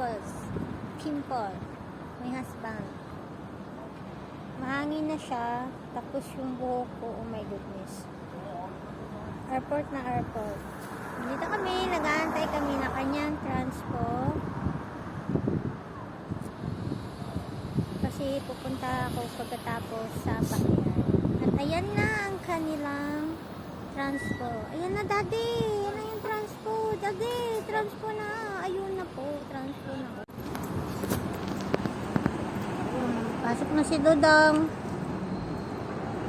pimples. Pimple. My husband. Mahangin na siya. Tapos yung buhok ko, oh my goodness. Airport na airport. Dito kami, nag-aantay kami na kanyang transpo. Kasi pupunta ako pagkatapos sa backyard. At ayan na ang kanilang transpo. Ayan na, daddy. Ayan na yung transpo. Daddy, transpo na. Ayun na po, transpo na. Pasok na si Dodong.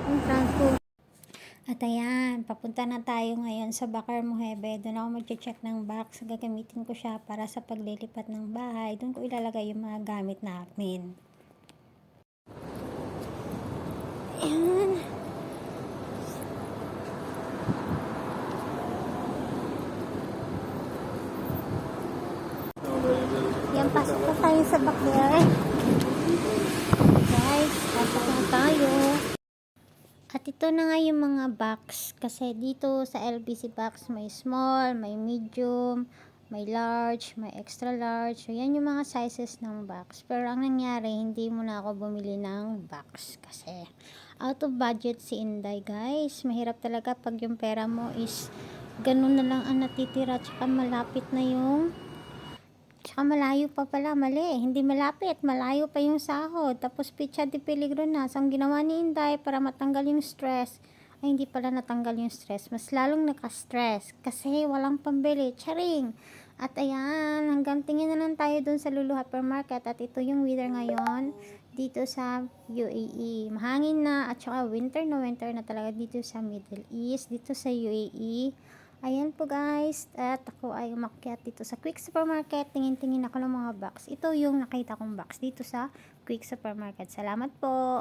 Yung transpo. At ayan, papunta na tayo ngayon sa Bacar Muhebe. Doon ako mag-check ng box. Gagamitin ko siya para sa paglilipat ng bahay. Doon ko ilalagay yung mga gamit namin. Ayan. Yan, pasok na tayo sa backyard. Guys, pasok na tayo. At ito na nga yung mga box. Kasi dito sa LBC box, may small, may medium, may large, may extra large. So, yan yung mga sizes ng box. Pero ang nangyari, hindi mo na ako bumili ng box. Kasi out of budget si Inday, guys. Mahirap talaga pag yung pera mo is ganun na lang ang natitira. Tsaka malapit na yung tsaka malayo pa pala, mali. Hindi malapit, malayo pa yung sahod. Tapos pitsa de peligro na. So, ang ginawa ni Inday para matanggal yung stress, ay hindi pala natanggal yung stress. Mas lalong naka-stress. Kasi walang pambili. Charing! At ayan, hanggang tingin na lang tayo dun sa Lulu Hypermarket. At ito yung weather ngayon dito sa UAE. Mahangin na at saka winter na talaga dito sa Middle East, dito sa UAE. Ayan po guys, at ako ay umakyat dito sa Quick Supermarket. Tingin-tingin ako ng mga box. Ito yung nakita kong box dito sa Quick Supermarket. Salamat po!